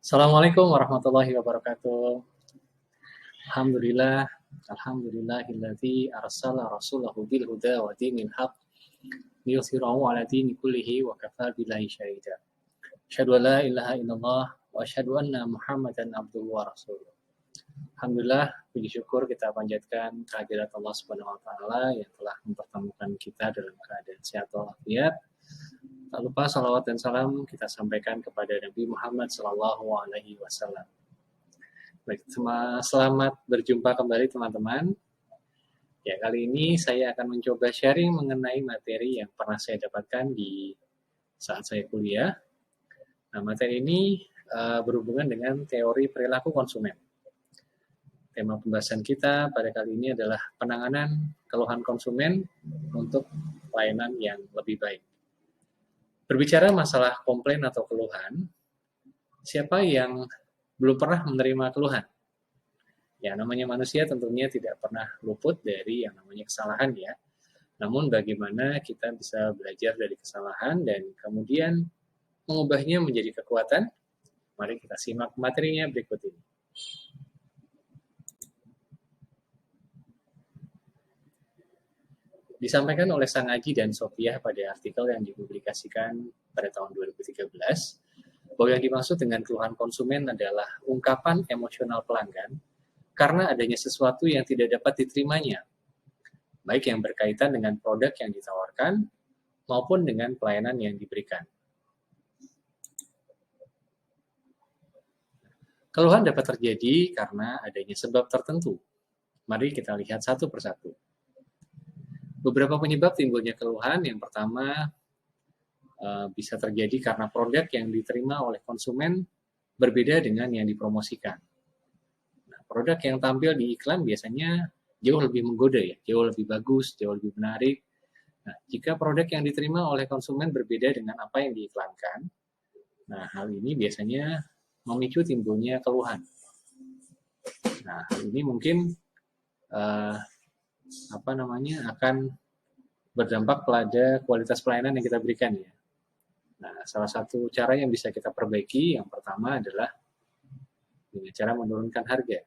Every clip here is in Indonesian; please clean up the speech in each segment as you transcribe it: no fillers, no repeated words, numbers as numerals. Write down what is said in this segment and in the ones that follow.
Assalamualaikum warahmatullahi wabarakatuh. Alhamdulillah, alhamdulillahilladzi arsala rasulahu bil huda wa dinil haq liyudhhirahu 'ala dini kullihi wa kafa billahi syahida. Asyhadu an la ilaha illallah wa asyhadu anna Muhammadan abduhu wa rasuluh. Alhamdulillah, puji syukur kita panjatkan kehadirat Allah Subhanahu wa taala yang telah mempertemukan kita dalam keadaan sehat walafiat. Tak lupa salawat dan salam kita sampaikan kepada Nabi Muhammad Sallallahu Alaihi Wasallam. Baik, selamat berjumpa kembali teman-teman. Ya, kali ini saya akan mencoba sharing mengenai materi yang pernah saya dapatkan di saat saya kuliah. Nah, materi ini berhubungan dengan teori perilaku konsumen. Tema pembahasan kita pada kali ini adalah penanganan keluhan konsumen untuk pelayanan yang lebih baik. Berbicara masalah komplain atau keluhan, siapa yang belum pernah menerima keluhan? Ya, namanya manusia tentunya tidak pernah luput dari yang namanya kesalahan ya. Namun bagaimana kita bisa belajar dari kesalahan dan kemudian mengubahnya menjadi kekuatan? Mari kita simak materinya berikut ini. Disampaikan oleh Sang Aji dan Sofiah pada artikel yang dipublikasikan pada tahun 2013, bahwa yang dimaksud dengan keluhan konsumen adalah ungkapan emosional pelanggan karena adanya sesuatu yang tidak dapat diterimanya, baik yang berkaitan dengan produk yang ditawarkan maupun dengan pelayanan yang diberikan. Keluhan dapat terjadi karena adanya sebab tertentu. Mari kita lihat satu persatu. Beberapa penyebab timbulnya keluhan, yang pertama bisa terjadi karena produk yang diterima oleh konsumen berbeda dengan yang dipromosikan. Nah, produk yang tampil di iklan biasanya jauh lebih menggoda ya, jauh lebih bagus, jauh lebih menarik. Nah, jika produk yang diterima oleh konsumen berbeda dengan apa yang diiklankan, nah hal ini biasanya memicu timbulnya keluhan. Nah, hal ini mungkin akan berdampak pada kualitas pelayanan yang kita berikan ya. Nah, salah satu cara yang bisa kita perbaiki yang pertama adalah dengan cara menurunkan harga.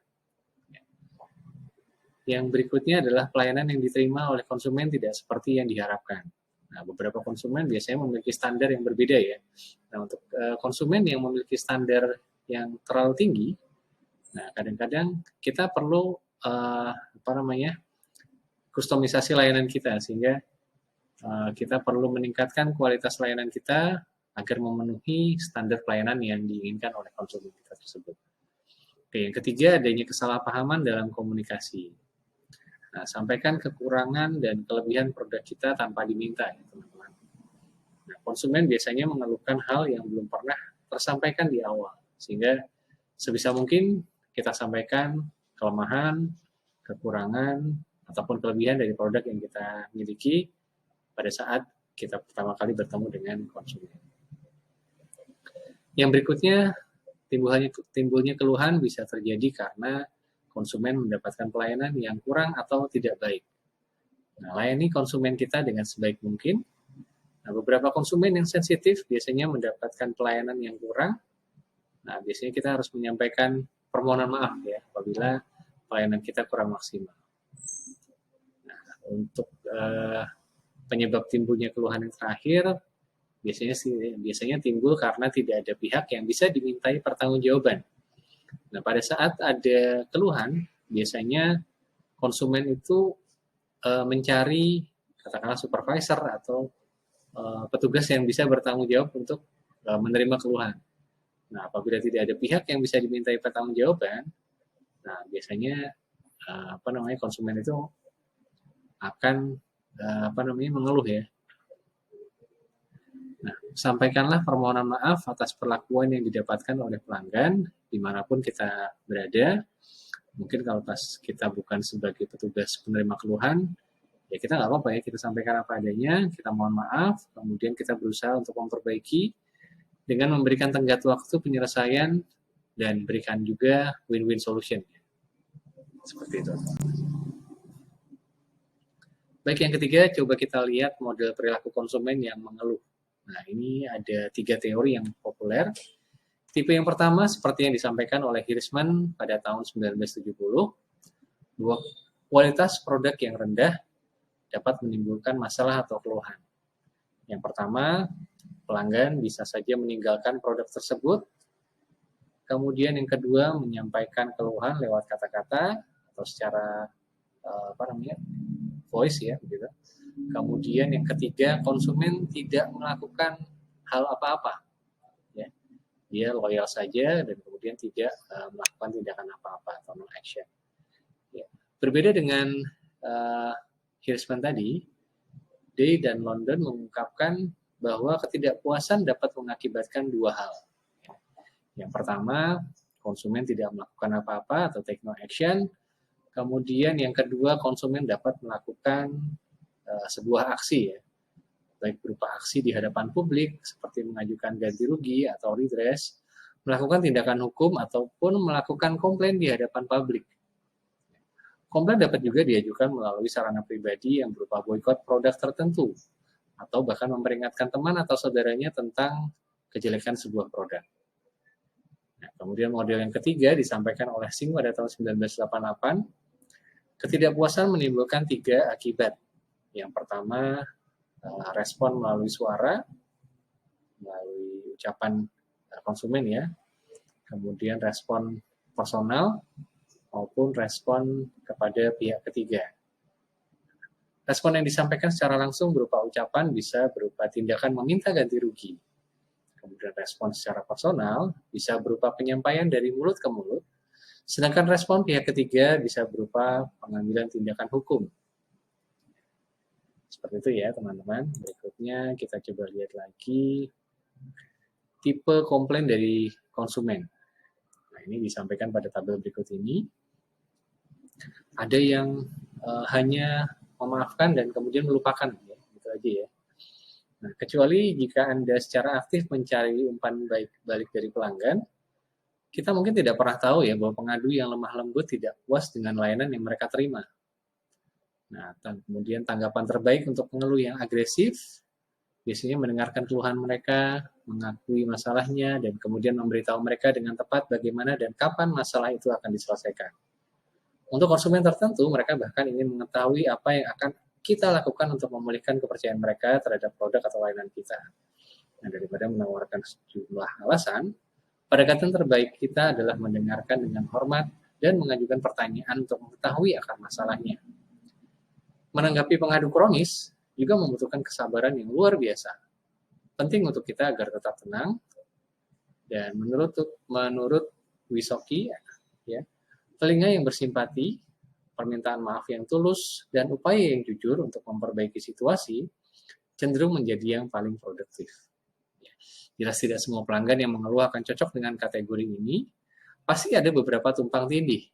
Yang berikutnya adalah pelayanan yang diterima oleh konsumen tidak seperti yang diharapkan. Nah, beberapa konsumen biasanya memiliki standar yang berbeda ya. Nah, untuk konsumen yang memiliki standar yang terlalu tinggi, nah kadang-kadang kita perlu kustomisasi layanan kita sehingga kita perlu meningkatkan kualitas layanan kita agar memenuhi standar pelayanan yang diinginkan oleh konsumen kita tersebut. Oke, yang ketiga adanya kesalahpahaman dalam komunikasi. Nah, sampaikan kekurangan dan kelebihan produk kita tanpa diminta ya teman-teman. Nah, konsumen biasanya mengeluhkan hal yang belum pernah tersampaikan di awal, sehingga sebisa mungkin kita sampaikan kelemahan, kekurangan, ataupun kelebihan dari produk yang kita miliki pada saat kita pertama kali bertemu dengan konsumen. Yang berikutnya, timbulnya keluhan bisa terjadi karena konsumen mendapatkan pelayanan yang kurang atau tidak baik. Nah, layani konsumen kita dengan sebaik mungkin. Nah, beberapa konsumen yang sensitif biasanya mendapatkan pelayanan yang kurang. Nah, biasanya kita harus menyampaikan permohonan maaf ya apabila pelayanan kita kurang maksimal. Untuk penyebab timbulnya keluhan yang terakhir biasanya timbul karena tidak ada pihak yang bisa dimintai pertanggungjawaban. Nah, pada saat ada keluhan, biasanya konsumen itu mencari katakanlah supervisor atau petugas yang bisa bertanggung jawab untuk menerima keluhan. Nah, apabila tidak ada pihak yang bisa dimintai pertanggungjawaban, nah biasanya konsumen itu akan mengeluh ya. Nah, sampaikanlah permohonan maaf atas perlakuan yang didapatkan oleh pelanggan dimanapun kita berada. Mungkin kalau pas kita bukan sebagai petugas penerima keluhan, ya kita nggak apa-apa ya, kita sampaikan apa adanya, kita mohon maaf, kemudian kita berusaha untuk memperbaiki dengan memberikan tenggat waktu penyelesaian dan berikan juga win-win solution. Seperti itu. Baik, yang ketiga, coba kita lihat model perilaku konsumen yang mengeluh. Nah, ini ada 3 teori yang populer. Tipe yang pertama, seperti yang disampaikan oleh Hirschman pada tahun 1970, bahwa kualitas produk yang rendah dapat menimbulkan masalah atau keluhan. Yang pertama, pelanggan bisa saja meninggalkan produk tersebut. Kemudian yang kedua, menyampaikan keluhan lewat kata-kata atau secara voice ya, begitu. Kemudian yang ketiga, konsumen tidak melakukan hal apa-apa, ya. Dia loyal saja dan kemudian tidak melakukan tindakan apa-apa atau no action. Ya. Berbeda dengan Hirschman tadi, Day dan London mengungkapkan bahwa ketidakpuasan dapat mengakibatkan 2 hal. Yang pertama, konsumen tidak melakukan apa-apa atau take no action. Kemudian yang kedua, konsumen dapat melakukan sebuah aksi, ya, baik berupa aksi di hadapan publik seperti mengajukan ganti rugi atau redress, melakukan tindakan hukum ataupun melakukan komplain di hadapan publik. Komplain dapat juga diajukan melalui sarana pribadi yang berupa boikot produk tertentu atau bahkan memperingatkan teman atau saudaranya tentang kejelekan sebuah produk. Nah, kemudian model yang ketiga disampaikan oleh Singh pada tahun 1988. Ketidakpuasan menimbulkan 3 akibat. Yang pertama, respon melalui suara, melalui ucapan konsumen ya. Kemudian respon personal maupun respon kepada pihak ketiga. Respon yang disampaikan secara langsung berupa ucapan bisa berupa tindakan meminta ganti rugi. Kemudian respon secara personal bisa berupa penyampaian dari mulut ke mulut, sedangkan respon pihak ketiga bisa berupa pengambilan tindakan hukum. Seperti itu ya teman-teman. Berikutnya kita coba lihat lagi tipe komplain dari konsumen. Nah, ini disampaikan pada tabel berikut ini. Ada yang hanya memaafkan dan kemudian melupakan, ya, gitu aja ya. Nah, kecuali jika Anda secara aktif mencari umpan balik dari pelanggan, kita mungkin tidak pernah tahu ya bahwa pengadu yang lemah lembut tidak puas dengan layanan yang mereka terima. Nah, kemudian tanggapan terbaik untuk pengeluh yang agresif, biasanya mendengarkan keluhan mereka, mengakui masalahnya, dan kemudian memberitahu mereka dengan tepat bagaimana dan kapan masalah itu akan diselesaikan. Untuk konsumen tertentu, mereka bahkan ingin mengetahui apa yang akan kita lakukan untuk memulihkan kepercayaan mereka terhadap produk atau layanan kita. Nah, daripada menawarkan sejumlah alasan, pendekatan terbaik kita adalah mendengarkan dengan hormat dan mengajukan pertanyaan untuk mengetahui akar masalahnya. Menanggapi pengadu kronis juga membutuhkan kesabaran yang luar biasa. Penting untuk kita agar tetap tenang, dan menurut Wysoki, ya, telinga yang bersimpati, permintaan maaf yang tulus, dan upaya yang jujur untuk memperbaiki situasi cenderung menjadi yang paling produktif. Jelas tidak semua pelanggan yang mengeluh akan cocok dengan kategori ini, pasti ada beberapa tumpang tindih.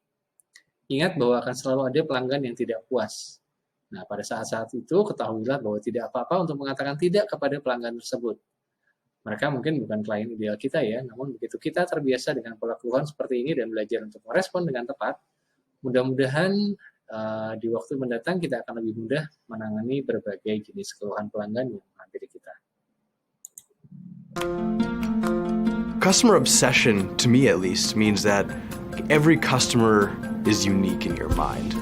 Ingat bahwa akan selalu ada pelanggan yang tidak puas. Nah, pada saat-saat itu ketahuilah bahwa tidak apa-apa untuk mengatakan tidak kepada pelanggan tersebut. Mereka mungkin bukan klien ideal kita ya, namun begitu kita terbiasa dengan pola keluhan seperti ini dan belajar untuk merespon dengan tepat, mudah-mudahan di waktu mendatang kita akan lebih mudah menangani berbagai jenis keluhan pelanggan yang menghampiri kita. Customer obsession, to me at least, means that every customer is unique in your mind.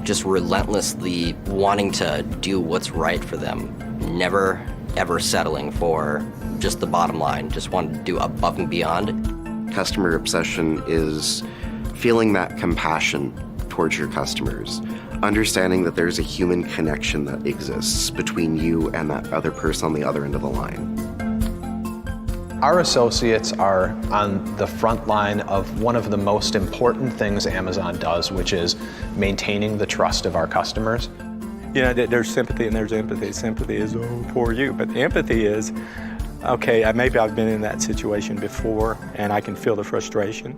Just relentlessly wanting to do what's right for them. Never, ever settling for just the bottom line. Just want to do above and beyond. Customer obsession is feeling that compassion towards your customers. Understanding that there's a human connection that exists between you and that other person on the other end of the line. Our associates are on the front line of one of the most important things Amazon does, which is maintaining the trust of our customers. You know, there's sympathy and there's empathy. Sympathy is, oh, poor you. But empathy is, okay, maybe I've been in that situation before and I can feel the frustration.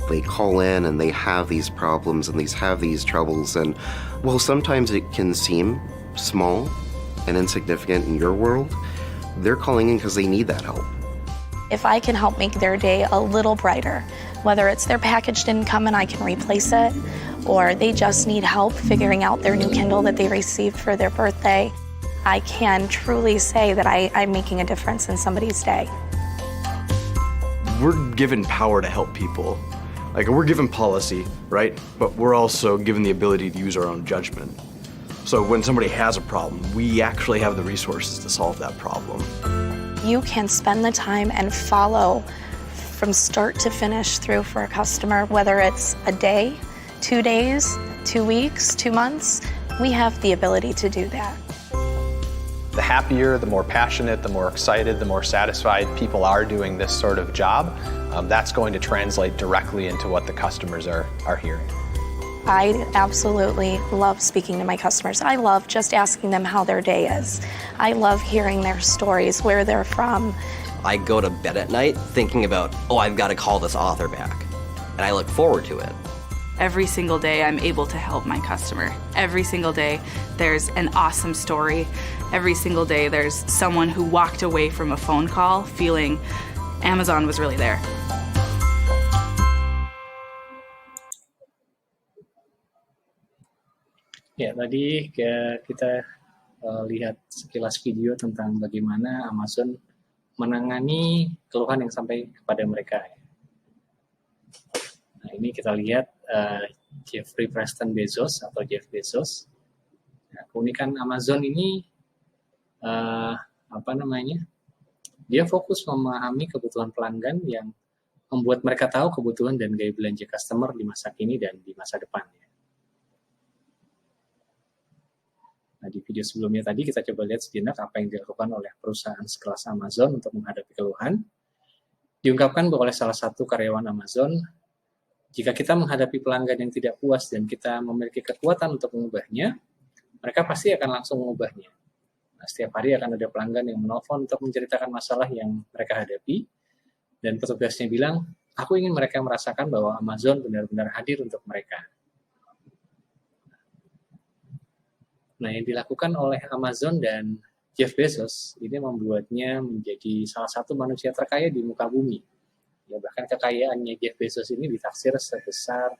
They call in and they have these problems and have these troubles, and while sometimes it can seem small and insignificant in your world, they're calling in because they need that help. If I can help make their day a little brighter, whether it's their package didn't come and I can replace it, or they just need help figuring out their new Kindle that they received for their birthday, I can truly say that I'm making a difference in somebody's day. We're given power to help people. Like, we're given policy, right? But we're also given the ability to use our own judgment. So when somebody has a problem, we actually have the resources to solve that problem. You can spend the time and follow from start to finish through for a customer, whether it's a day, 2 days, 2 weeks, 2 months. We have the ability to do that. The happier, the more passionate, the more excited, the more satisfied people are doing this sort of job, that's going to translate directly into what the customers are hearing. I absolutely love speaking to my customers. I love just asking them how their day is. I love hearing their stories, where they're from. I go to bed at night thinking about, oh, I've got to call this author back. And I look forward to it. Every single day I'm able to help my customer. Every single day there's an awesome story. Every single day there's someone who walked away from a phone call feeling Amazon was really there. Ya, tadi kita lihat sekilas video tentang bagaimana Amazon menangani keluhan yang sampai kepada mereka. Nah, ini kita lihat Jeffrey Preston Bezos atau Jeff Bezos. Nah, keunikan Amazon ini dia fokus memahami kebutuhan pelanggan yang membuat mereka tahu kebutuhan dan gaya belanja customer di masa kini dan di masa depan. Nah, di video sebelumnya tadi kita coba lihat sejenak apa yang dilakukan oleh perusahaan sekelas Amazon untuk menghadapi keluhan. Diungkapkan oleh salah satu karyawan Amazon, jika kita menghadapi pelanggan yang tidak puas dan kita memiliki kekuatan untuk mengubahnya, mereka pasti akan langsung mengubahnya. Nah, setiap hari akan ada pelanggan yang menelpon untuk menceritakan masalah yang mereka hadapi, dan petugasnya bilang, aku ingin mereka merasakan bahwa Amazon benar-benar hadir untuk mereka. Nah, yang dilakukan oleh Amazon dan Jeff Bezos ini membuatnya menjadi salah satu manusia terkaya di muka bumi. Ya, bahkan kekayaannya Jeff Bezos ini ditaksir sebesar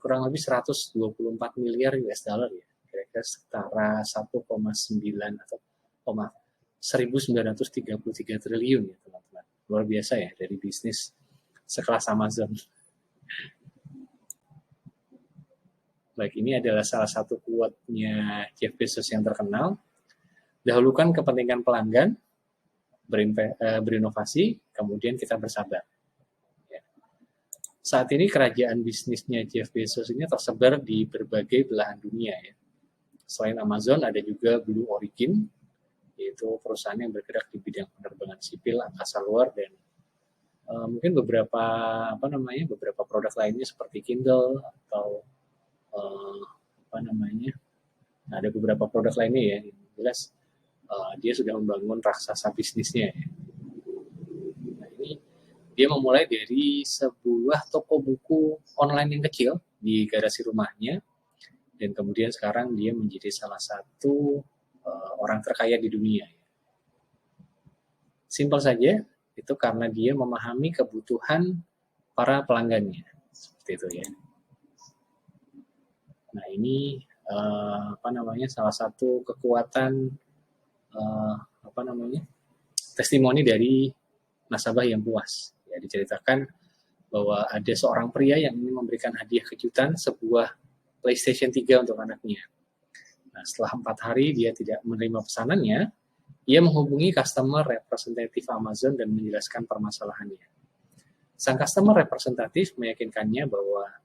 kurang lebih 124 miliar US dollar ya. Kira-kira setara 1,9 atau 1933 triliun ya, teman-teman. Luar biasa ya dari bisnis sekelas Amazon. Baik, ini adalah salah satu quote-nya Jeff Bezos yang terkenal. Dahulukan kepentingan pelanggan, berinovasi, kemudian kita bersabar. Saat ini kerajaan bisnisnya Jeff Bezos ini tersebar di berbagai belahan dunia ya. Selain Amazon ada juga Blue Origin, yaitu perusahaan yang bergerak di bidang penerbangan sipil, angkasa luar, dan mungkin beberapa produk lainnya seperti Kindle atau ada beberapa produk lainnya ya. Jelas dia sudah membangun raksasa bisnisnya ya. Dia memulai dari sebuah toko buku online yang kecil di garasi rumahnya, dan kemudian sekarang dia menjadi salah satu orang terkaya di dunia. Simpel saja, itu karena dia memahami kebutuhan para pelanggannya, seperti itu ya. Nah, ini salah satu kekuatan testimoni dari nasabah yang puas. Ya, diceritakan bahwa ada seorang pria yang ingin memberikan hadiah kejutan sebuah PlayStation 3 untuk anaknya. Nah, setelah 4 hari dia tidak menerima pesanannya, ia menghubungi customer representative Amazon dan menjelaskan permasalahannya. Sang customer representative meyakinkannya bahwa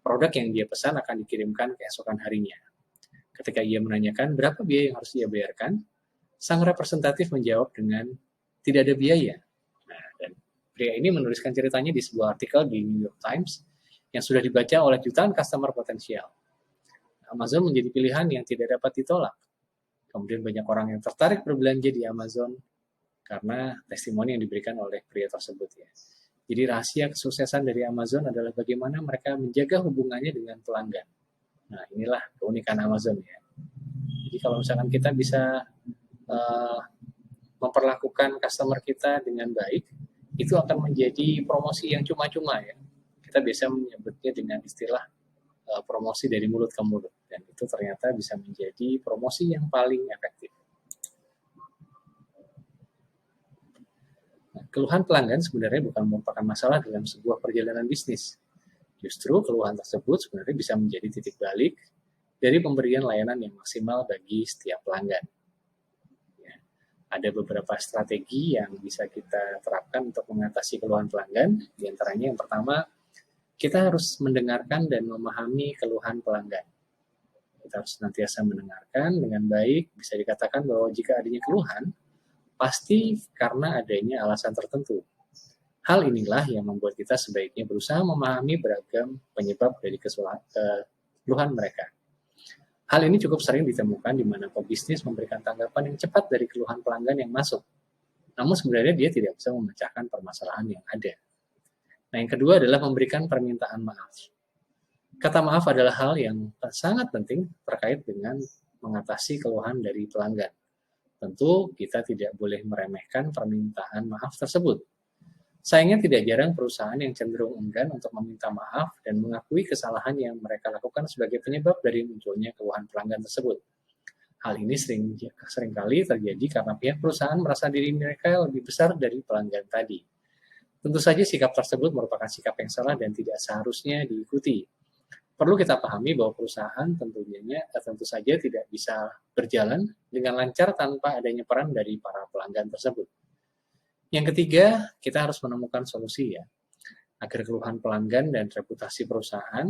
produk yang dia pesan akan dikirimkan keesokan harinya. Ketika ia menanyakan berapa biaya yang harus ia bayarkan, sang representatif menjawab dengan tidak ada biaya. Pria ini menuliskan ceritanya di sebuah artikel di New York Times yang sudah dibaca oleh jutaan customer potensial. Amazon menjadi pilihan yang tidak dapat ditolak. Kemudian banyak orang yang tertarik berbelanja di Amazon karena testimoni yang diberikan oleh pria tersebut ya. Jadi rahasia kesuksesan dari Amazon adalah bagaimana mereka menjaga hubungannya dengan pelanggan. Nah, inilah keunikan Amazon ya. Jadi kalau misalkan kita bisa memperlakukan customer kita dengan baik, itu akan menjadi promosi yang cuma-cuma ya. Kita biasa menyebutnya dengan istilah promosi dari mulut ke mulut, dan itu ternyata bisa menjadi promosi yang paling efektif. keluhan pelanggan sebenarnya bukan merupakan masalah dalam sebuah perjalanan bisnis. Justru keluhan tersebut sebenarnya bisa menjadi titik balik dari pemberian layanan yang maksimal bagi setiap pelanggan. Ya, ada beberapa strategi yang bisa kita terapkan untuk mengatasi keluhan pelanggan. Di antaranya yang pertama, kita harus mendengarkan dan memahami keluhan pelanggan. Kita harus senantiasa mendengarkan dengan baik. Bisa dikatakan bahwa jika adanya keluhan, pasti karena adanya alasan tertentu. Hal inilah yang membuat kita sebaiknya berusaha memahami beragam penyebab dari keluhan mereka. Hal ini cukup sering ditemukan di mana pebisnis memberikan tanggapan yang cepat dari keluhan pelanggan yang masuk. Namun sebenarnya dia tidak bisa memecahkan permasalahan yang ada. Nah, yang kedua adalah memberikan permintaan maaf. Kata maaf adalah hal yang sangat penting terkait dengan mengatasi keluhan dari pelanggan. Tentu kita tidak boleh meremehkan permintaan maaf tersebut. Sayangnya tidak jarang perusahaan yang cenderung enggan untuk meminta maaf dan mengakui kesalahan yang mereka lakukan sebagai penyebab dari munculnya keluhan pelanggan tersebut. Hal ini seringkali terjadi karena pihak perusahaan merasa diri mereka lebih besar dari pelanggan tadi. Tentu saja sikap tersebut merupakan sikap yang salah dan tidak seharusnya diikuti. Perlu kita pahami bahwa perusahaan tentu saja tidak bisa berjalan dengan lancar tanpa adanya peran dari para pelanggan tersebut. Yang ketiga, kita harus menemukan solusi ya, agar keluhan pelanggan dan reputasi perusahaan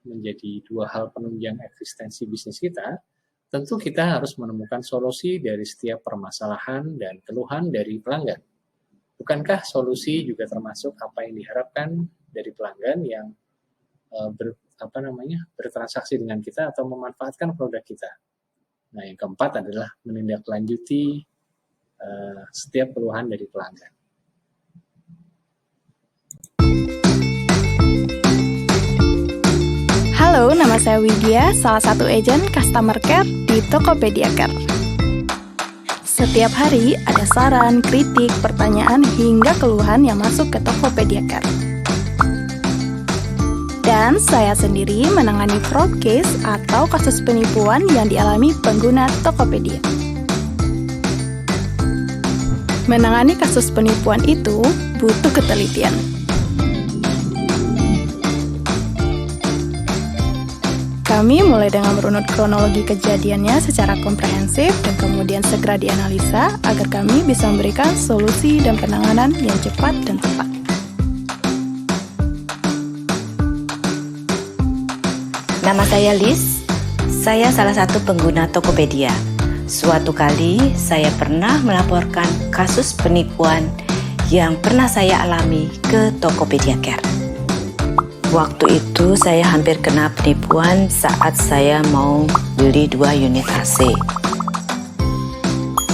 menjadi dua hal penunjang eksistensi bisnis kita. Tentu kita harus menemukan solusi dari setiap permasalahan dan keluhan dari pelanggan. Bukankah solusi juga termasuk apa yang diharapkan dari pelanggan yang bertransaksi dengan kita atau memanfaatkan produk kita? Nah, yang keempat adalah menindaklanjuti setiap keluhan dari pelanggan. Halo, nama saya Widya, salah satu agen customer care di Tokopedia Care. Setiap hari ada saran, kritik, pertanyaan, hingga keluhan yang masuk ke Tokopedia Care. Dan saya sendiri menangani fraud case atau kasus penipuan yang dialami pengguna Tokopedia. Menangani kasus penipuan itu butuh ketelitian. Kami mulai dengan merunut kronologi kejadiannya secara komprehensif dan kemudian segera dianalisa agar kami bisa memberikan solusi dan penanganan yang cepat dan tepat. Nama saya Liz, saya salah satu pengguna Tokopedia. Suatu kali saya pernah melaporkan kasus penipuan yang pernah saya alami ke Tokopedia Care. Waktu itu saya hampir kena penipuan saat saya mau beli 2 unit AC.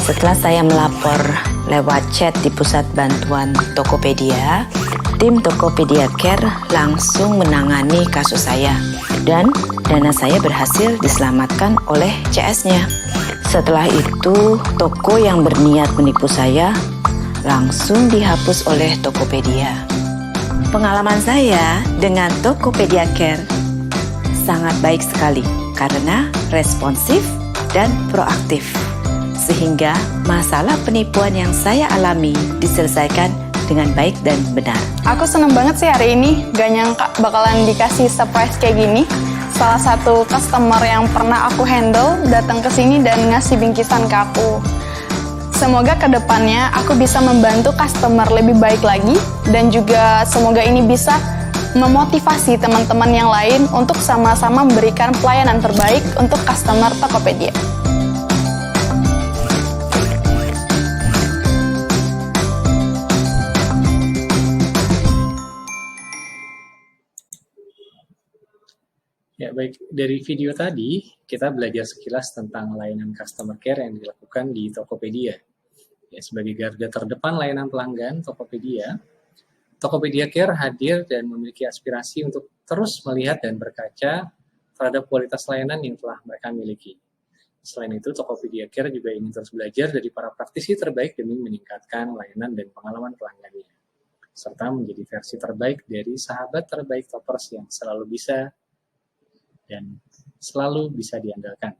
Setelah saya melapor lewat chat di pusat bantuan Tokopedia, tim Tokopedia Care langsung menangani kasus saya dan dana saya berhasil diselamatkan oleh CS-nya. Setelah itu, toko yang berniat menipu saya langsung dihapus oleh Tokopedia. Pengalaman saya dengan Tokopedia Care sangat baik sekali karena responsif dan proaktif. Sehingga masalah penipuan yang saya alami diselesaikan dengan baik dan benar. Aku seneng banget sih hari ini, gak nyangka bakalan dikasih surprise kayak gini. Salah satu customer yang pernah aku handle datang ke sini dan ngasih bingkisan ke aku. Semoga kedepannya aku bisa membantu customer lebih baik lagi dan juga semoga ini bisa memotivasi teman-teman yang lain untuk sama-sama memberikan pelayanan terbaik untuk customer Tokopedia. Ya, baik. Dari video tadi, kita belajar sekilas tentang layanan customer care yang dilakukan di Tokopedia. Ya, sebagai garda terdepan layanan pelanggan Tokopedia, Tokopedia Care hadir dan memiliki aspirasi untuk terus melihat dan berkaca terhadap kualitas layanan yang telah mereka miliki. Selain itu, Tokopedia Care juga ingin terus belajar dari para praktisi terbaik demi meningkatkan layanan dan pengalaman pelanggannya, serta menjadi versi terbaik dari sahabat terbaik Toppers yang selalu bisa diandalkan.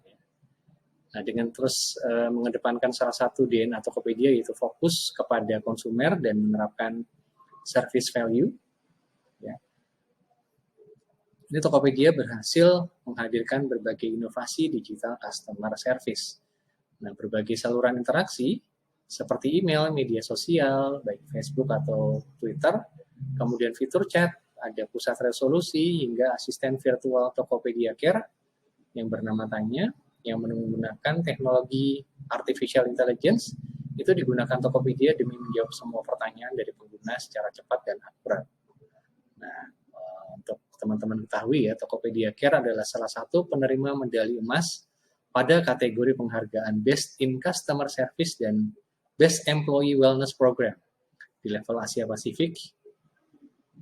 Nah, dengan terus mengedepankan salah satu DNA Tokopedia, yaitu fokus kepada konsumer dan menerapkan service value, ya. Ini Tokopedia berhasil menghadirkan berbagai inovasi digital customer service. Nah, berbagai saluran interaksi seperti email, media sosial, baik Facebook atau Twitter, kemudian fitur chat, ada pusat resolusi, hingga asisten virtual Tokopedia Care yang bernama Tanya, yang menggunakan teknologi artificial intelligence. Itu digunakan Tokopedia demi menjawab semua pertanyaan dari pengguna secara cepat dan akurat. Nah, untuk teman-teman ketahui ya, Tokopedia Care adalah salah satu penerima medali emas pada kategori penghargaan Best in Customer Service dan Best Employee Wellness Program di level Asia Pasifik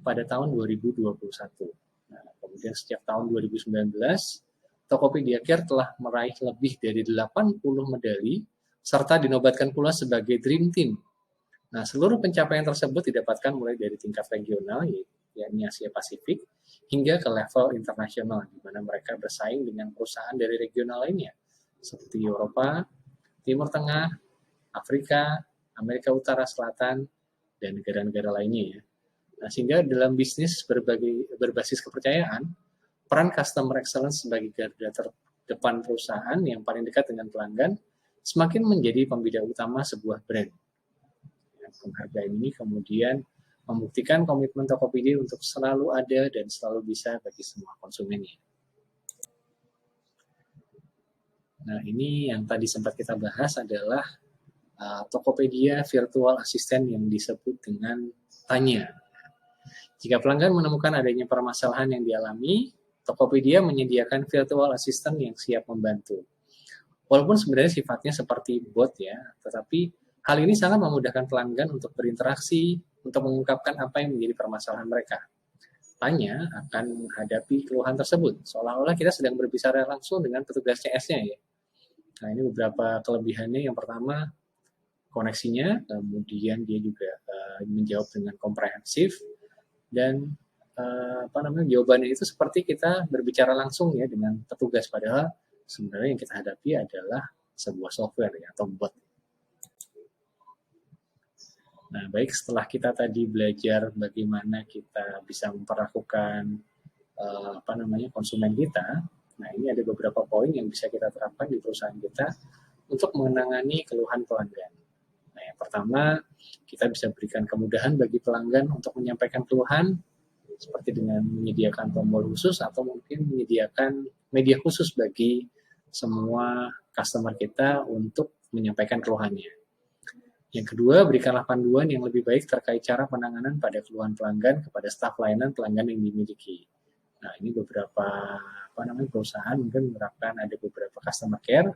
pada tahun 2021. Nah, kemudian sejak tahun 2019, Tokopedia Care telah meraih lebih dari 80 medali serta dinobatkan pula sebagai Dream Team. Nah, seluruh pencapaian tersebut didapatkan mulai dari tingkat regional, yakni Asia Pasifik, hingga ke level internasional, di mana mereka bersaing dengan perusahaan dari regional lainnya, seperti Eropa, Timur Tengah, Afrika, Amerika Utara Selatan, dan negara-negara lainnya. Ya. Nah, sehingga dalam bisnis berbasis kepercayaan, peran customer excellence sebagai garda terdepan perusahaan yang paling dekat dengan pelanggan semakin menjadi pembeda utama sebuah brand. Ya, penghargaan ini kemudian membuktikan komitmen Tokopedia untuk selalu ada dan selalu bisa bagi semua konsumennya. Nah, ini yang tadi sempat kita bahas adalah Tokopedia Virtual Assistant yang disebut dengan Tanya. Jika pelanggan menemukan adanya permasalahan yang dialami, Tokopedia menyediakan virtual assistant yang siap membantu. Walaupun sebenarnya sifatnya seperti bot ya, tetapi hal ini sangat memudahkan pelanggan untuk berinteraksi, untuk mengungkapkan apa yang menjadi permasalahan mereka. Tanya akan menghadapi keluhan tersebut, seolah-olah kita sedang berbicara langsung dengan petugas CS-nya ya. Nah, ini beberapa kelebihannya. Yang pertama, koneksinya, kemudian dia juga menjawab dengan komprehensif, dan jawabannya itu seperti kita berbicara langsung ya dengan petugas, padahal sebenarnya yang kita hadapi adalah sebuah software ya, atau bot. Nah, baik, setelah kita tadi belajar bagaimana kita bisa memperlakukan konsumen kita, nah ini ada beberapa poin yang bisa kita terapkan di perusahaan kita untuk menangani keluhan pelanggan. Nah, yang pertama, kita bisa berikan kemudahan bagi pelanggan untuk menyampaikan keluhan, seperti dengan menyediakan tombol khusus atau mungkin menyediakan media khusus bagi semua customer kita untuk menyampaikan keluhannya. Yang kedua, berikanlah panduan yang lebih baik terkait cara penanganan pada keluhan pelanggan kepada staf layanan pelanggan yang dimiliki. Nah, ini beberapa perusahaan mungkin menerapkan ada beberapa customer care.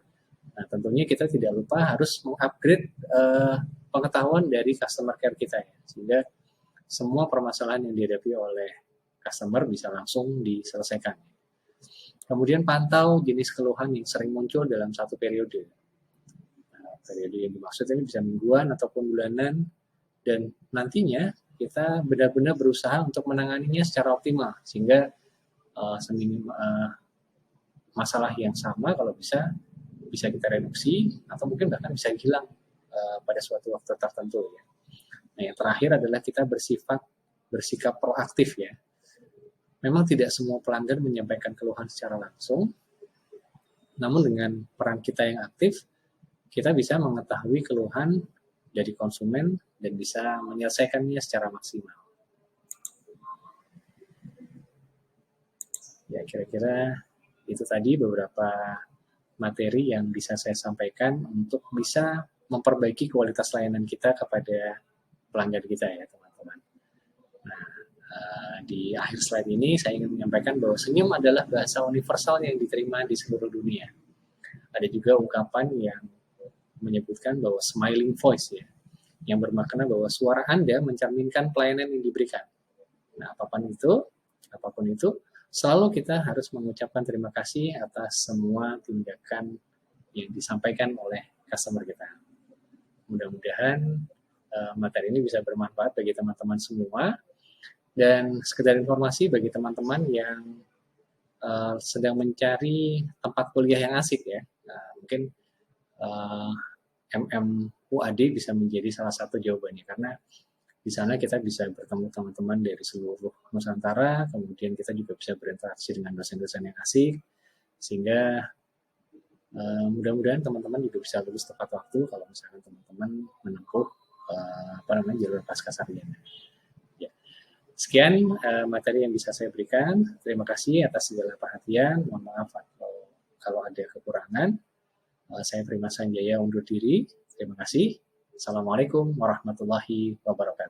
Nah, tentunya kita tidak lupa harus mengupgrade pengetahuan dari customer care kita ya, sehingga semua permasalahan yang dihadapi oleh customer bisa langsung diselesaikan. Kemudian pantau jenis keluhan yang sering muncul dalam satu periode. Nah, periode yang dimaksud ini bisa mingguan ataupun bulanan, dan nantinya kita benar-benar berusaha untuk menanganinya secara optimal, sehingga masalah yang sama kalau bisa kita reduksi atau mungkin bahkan bisa hilang pada suatu waktu tertentu ya. Nah, yang terakhir adalah kita bersikap proaktif ya. Memang tidak semua pelanggan menyampaikan keluhan secara langsung, namun dengan peran kita yang aktif, kita bisa mengetahui keluhan dari konsumen dan bisa menyelesaikannya secara maksimal. Ya, kira-kira itu tadi beberapa materi yang bisa saya sampaikan untuk bisa memperbaiki kualitas layanan kita kepada pelanggan kita ya teman-teman. Nah, di akhir slide ini saya ingin menyampaikan bahwa senyum adalah bahasa universal yang diterima di seluruh dunia. Ada juga ungkapan yang menyebutkan bahwa smiling voice ya, yang bermakna bahwa suara Anda mencerminkan pelayanan yang diberikan. Nah, apapun itu, selalu kita harus mengucapkan terima kasih atas semua tindakan yang disampaikan oleh customer kita. Mudah-mudahan materi ini bisa bermanfaat bagi teman-teman semua. Dan sekedar informasi bagi teman-teman yang sedang mencari tempat kuliah yang asik ya, nah, mungkin MMUAD bisa menjadi salah satu jawabannya, karena di sana kita bisa bertemu teman-teman dari seluruh Nusantara, kemudian kita juga bisa berinteraksi dengan dosen-dosen yang asik, sehingga mudah-mudahan teman-teman juga bisa lulus tepat waktu kalau misalkan teman-teman menempuh jalur pascasarjana. Ya. Sekian materi yang bisa saya berikan. Terima kasih atas segala perhatian. Mohon maaf kalau ada kekurangan. Saya Prima Sanjaya undur diri. Terima kasih. Assalamualaikum warahmatullahi wabarakatuh.